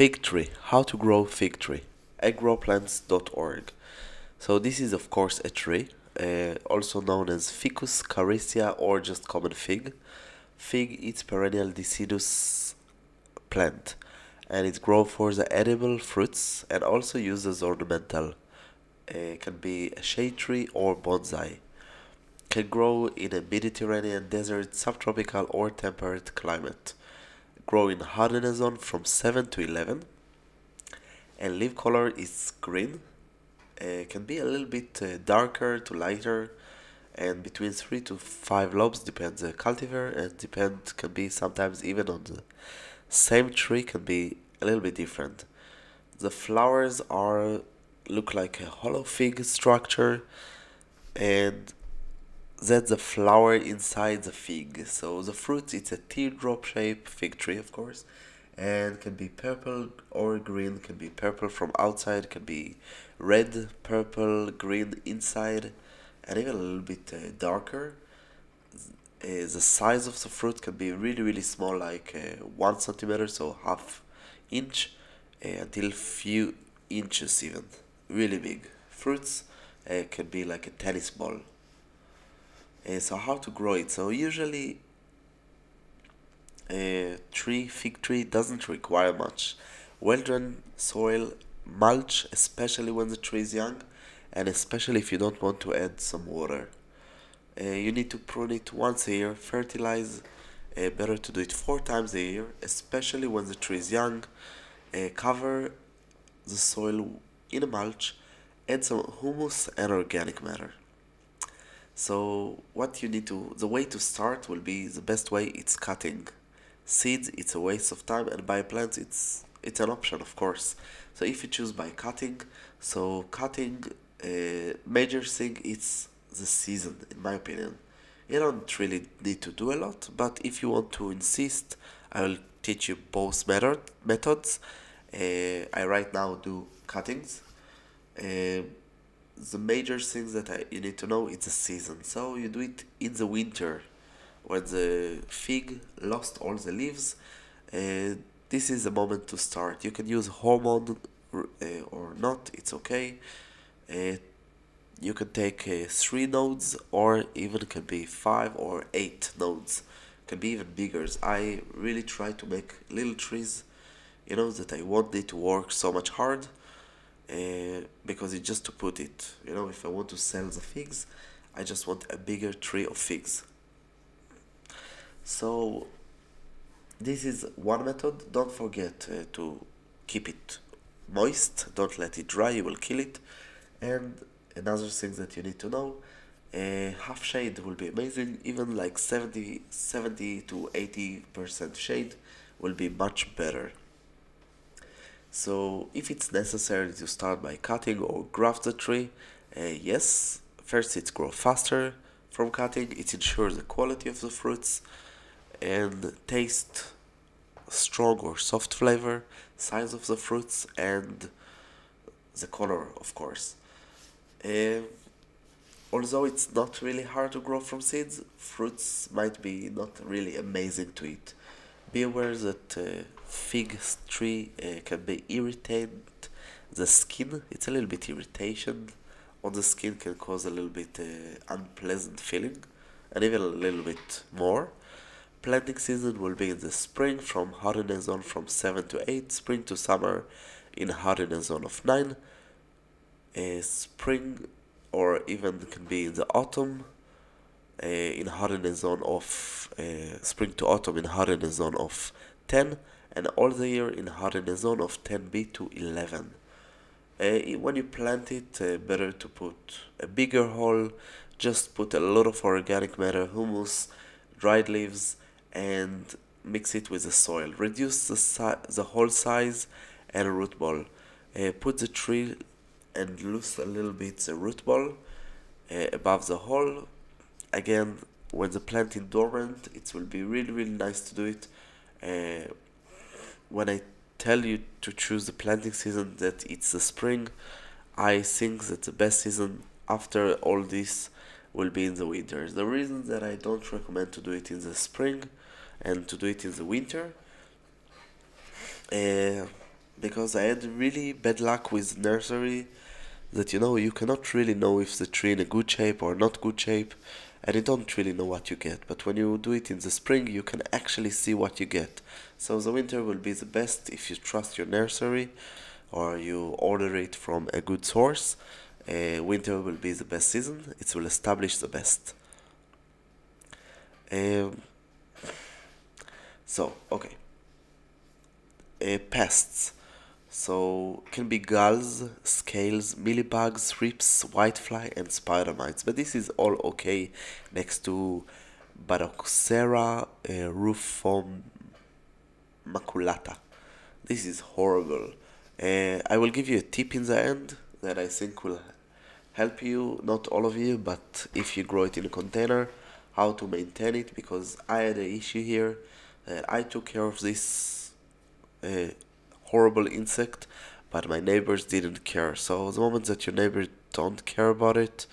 Fig tree. How to grow fig tree. Agrowplants.org. So this is of course a tree, also known as Ficus caricia or just common fig. Fig is perennial deciduous plant, and it grows for the edible fruits and also used as ornamental. Can be a shade tree or bonsai. Can grow in a Mediterranean desert, subtropical or temperate climate. Grow in hardiness zone from 7 to 11, and leaf color is green. Can be a little bit darker to lighter, and between 3 to 5 lobes depends the cultivar, and depend can be sometimes even on the same tree can be a little bit different. The flowers are look like a hollow fig structure, and that's the flower inside the fig. So the fruit it's a teardrop shape fig tree of course, and can be purple or green, can be purple from outside, can be red, purple, green inside, and even a little bit darker. The size of the fruit can be really small, like 1 centimeter, so half inch, until few inches even, really big. Fruits can be like a tennis ball. So how to grow it? So usually a fig tree doesn't require much. Well-drained soil, mulch, especially when the tree is young, and especially if you don't want to add some water. You need to prune it once a year, fertilize, better to do it 4 times a year, especially when the tree is young. Cover the soil in a mulch, add some humus and organic matter. So what you need to, the way to start will be the best way, it's cutting. Seeds, it's a waste of time, and by plants, it's an option, of course. So if you choose by cutting, so cutting, major thing it's the season, in my opinion. You don't really need to do a lot, but if you want to insist, I will teach you both methods. I right now do cuttings. Uh, the major things that you need to know is the season. So you do it in the winter when the fig lost all the leaves. Uh, this is the moment to start. You can use hormone or not, it's okay. Uh, you can take 3 nodes, or even can be 5 or 8 nodes. Can be even bigger. I really try to make little trees, that I won't need to work so much hard, because it's just to put it. If I want to sell the figs, I just want a bigger tree of figs. So this is one method. Don't forget to keep it moist. Don't let it dry. You will kill it. And another thing that you need to know, half shade will be amazing. Even like 70 to 80% shade will be much better. So if it's necessary to start by cutting or graft the tree, yes, first it grows faster from cutting. It ensures the quality of the fruits and taste strong or soft flavor, size of the fruits, and the color, of course. Uh, Although it's not really hard to grow from seeds, fruits might be not really amazing to eat. Be aware that fig tree can be irritate the skin. It's a little bit irritation on the skin, can cause a little bit unpleasant feeling, and even a little bit more. Planting season will be in the spring from hardiness zone from 7 to 8, spring to summer in hardiness zone of 9, spring or even can be in the autumn in hardiness zone of spring to autumn in hardiness zone of 10, and all the year in hardiness zone of 10b to 11. When you plant it, better to put a bigger hole. Just put a lot of organic matter, humus, dried leaves, and mix it with the soil. Reduce the hole size and root ball. Put the tree and loose a little bit the root ball above the hole. Again, when the plant is dormant, it will be really nice to do it. When I tell you to choose the planting season that it's the spring, I think that the best season after all this will be in the winter. The reason that I don't recommend to do it in the spring and to do it in the winter, uh, because I had really bad luck with nursery that you cannot really know if the tree in a good shape or not good shape, and you don't really know what you get. But when you do it in the spring, you can actually see what you get. So the winter will be the best if you trust your nursery or you order it from a good source. Winter will be the best season. It will establish the best. Um, okay. Pests. So can be gulls, scales, mealybugs, thrips, whitefly, and spider mites. But this is all okay next to Baroxera rufum maculata. This is horrible. I will give you a tip in the end that I think will help you, not all of you, but if you grow it in a container, how to maintain it, because I had an issue here that I took care of this uh, horrible insect, but my neighbors didn't care. So the moment that your neighbors don't care about it,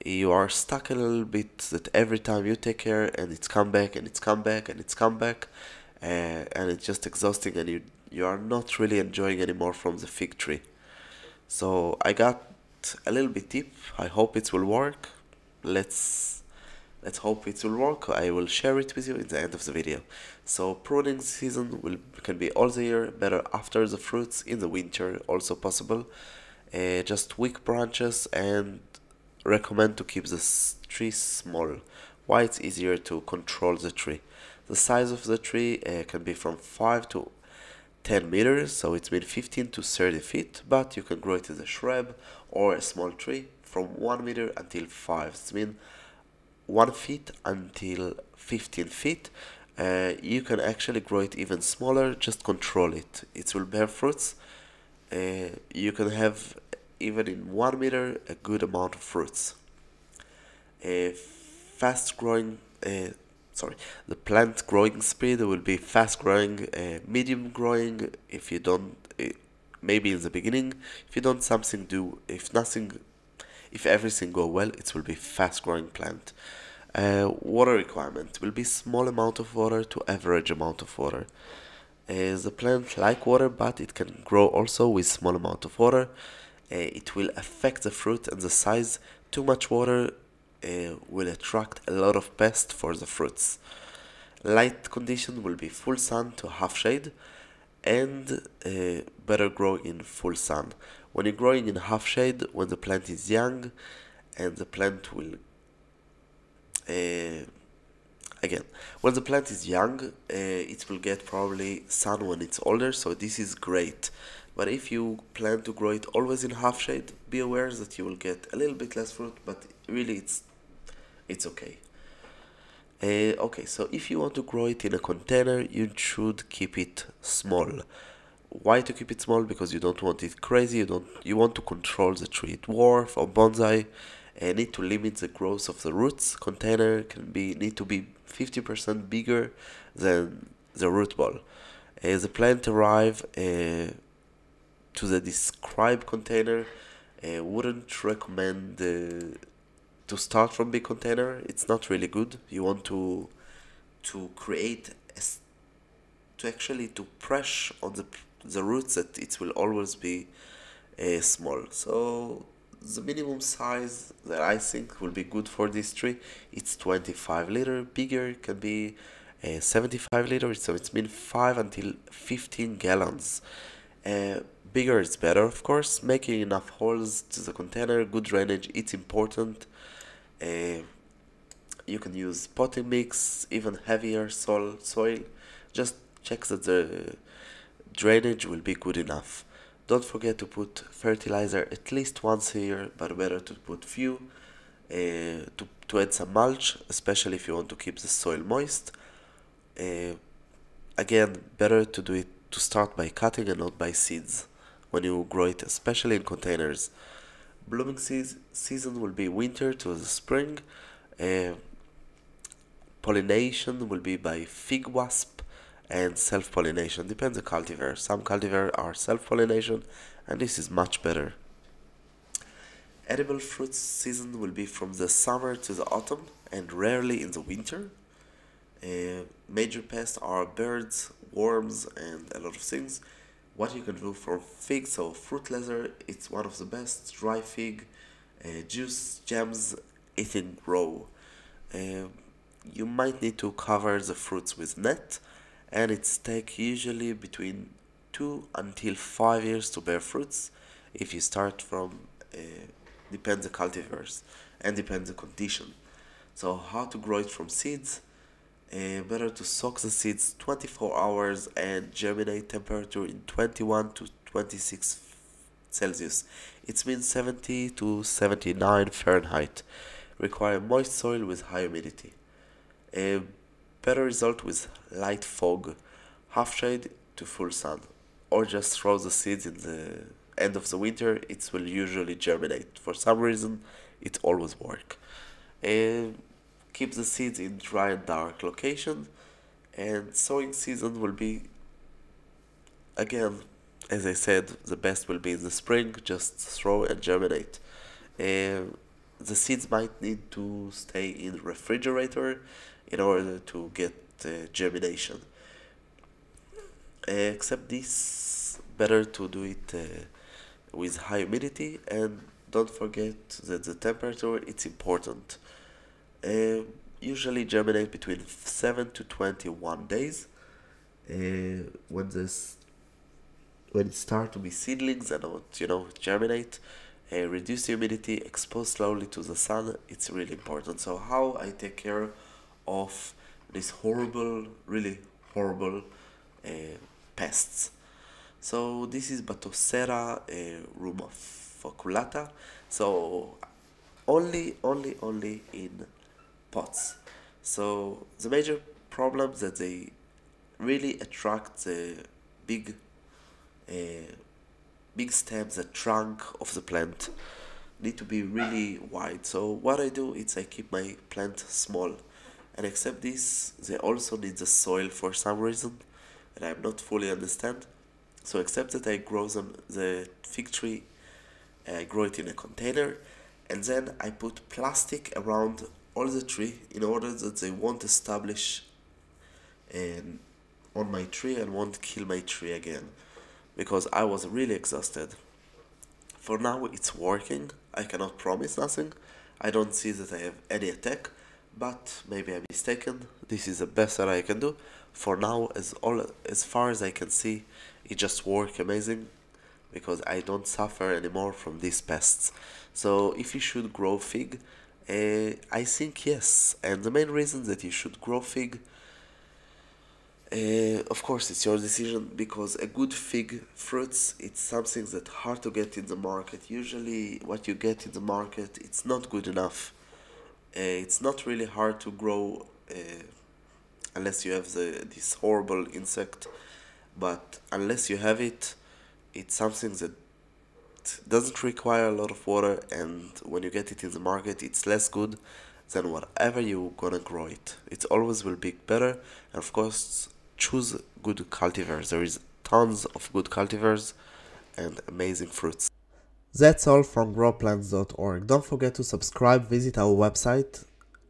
you are stuck a little bit that every time you take care and it's come back and it's come back and it's come back, and it's just exhausting, and you are not really enjoying anymore from the fig tree. So I got a little bit tip. I hope it will work. Let's let's hope it will work. I will share it with you in the end of the video. So pruning season will can be all the year, better after the fruits in the winter also possible. Just weak branches, and recommend to keep the tree small. Why it's easier to control the tree. The size of the tree can be from 5 to 10 meters, so it's been 15 to 30 feet, but you can grow it as a shrub or a small tree from 1 meter until 5. It's mean 1 feet until 15 feet. You can actually grow it even smaller, just control it. It will bear fruits. You can have even in 1 meter a good amount of fruits. Fast growing, sorry, the plant growing speed will be fast growing, medium growing if you don't, maybe in the beginning, if you don't something do, if nothing, if everything go well, it will be fast growing plant. Water requirement will be small amount of water to average amount of water. The plant like water, but it can grow also with small amount of water. It will affect the fruit and the size. Too much water will attract a lot of pests for the fruits. Light condition will be full sun to half shade, and better grow in full sun. When you're growing in half shade, when the plant is young, and the plant will uh, again, when the plant is young, it will get probably sun when it's older, so this is great. But if you plan to grow it always in half shade, be aware that you will get a little bit less fruit, but really it's okay. Okay, so if you want to grow it in a container, you should keep it small. Why to keep it small? Because you don't want it crazy. You want to control the tree. Dwarf or bonsai need to limit the growth of the roots. Container need to be 50% bigger than the root ball. The plant arrive to the described container. Wouldn't recommend to start from big container. It's not really good. You want to create to actually to press on the roots that it will always be small. So the minimum size that I think will be good for this tree, it's 25 liter. Bigger can be 75 liters, so it's mean 5 until 15 gallons. uh, Bigger is better, of course. Making enough holes to the container, good drainage, it's important. uh, you can use potting mix, even heavier soil. Just check that the drainage will be good enough. Don't forget to put fertilizer at least once a year, but better to put few. To add some mulch, especially if you want to keep the soil moist. Uh, Again, better to do it to start by cutting and not by seeds when you grow it, especially in containers. Blooming season will be winter to the spring. Uh, Pollination will be by fig wasp, and self-pollination depends on cultivar. Some cultivar are self-pollination, and this is much better. Edible fruits season will be from the summer to the autumn, and rarely in the winter. Major pests are birds, worms, and a lot of things. What you can do for fig, so fruit leather, it's one of the best. Dry fig, juice, jams, eating raw. Um, you might need to cover the fruits with net, and it's take usually between 2 until 5 years to bear fruits. If you start from depends the cultivars and depends the condition. So how to grow it from seeds? Better to soak the seeds 24 hours and germinate temperature in 21 to 26 Celsius. It means 70 to 79 Fahrenheit. Require moist soil with high humidity. A better result with light fog, half shade to full sun, or just throw the seeds in the end of the winter. It will usually germinate. For some reason, it always work. And keep the seeds in dry and dark location. And sowing season will be, again, as I said, the best will be in the spring. Just throw and germinate. And the seeds might need to stay in refrigerator in order to get germination. Except this, better to do it with high humidity, and don't forget that the temperature it's important. Uh, Usually germinate between 7 to 21 days. When this when it start to be seedlings and not germinate, reduce humidity, expose slowly to the sun. It's really important. So how I take care of this horrible, really horrible uh, pests? So this is Batocera rumifolata. So only in pots. So the major problem that they really attract the big uh, big stems, the trunk of the plant need to be really wide. So what I do is I keep my plant small, and except this, they also need the soil for some reason, and I'm not fully understand. So except that I grow them, the fig tree, I grow it in a container, and then I put plastic around all the tree in order that they won't establish and on my tree and won't kill my tree again, because I was really exhausted. For now, it's working. I cannot promise nothing. I don't see that I have any attack, but maybe I'm mistaken. This is the best that I can do. For now, as far as I can see, it just work amazing because I don't suffer anymore from these pests. So if you should grow fig, I think yes. And the main reason that you should grow fig, of course, it's your decision because a good fig fruits it's something that hard to get in the market. Usually, what you get in the market it's not good enough. It's not really hard to grow unless you have this horrible insect. But unless you have it, it's something that doesn't require a lot of water, and when you get it in the market, it's less good than whatever you gonna grow it. It always will be better, and of course, choose good cultivars. There is tons of good cultivars and amazing fruits. That's all from growplants.org. Don't forget to subscribe, visit our website,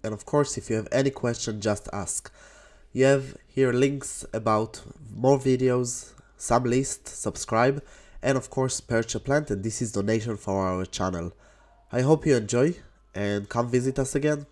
and of course, if you have any question, just ask. You have here links about more videos, some lists, subscribe, and of course purchase a plant, and this is donation for our channel. I hope you enjoy and come visit us again.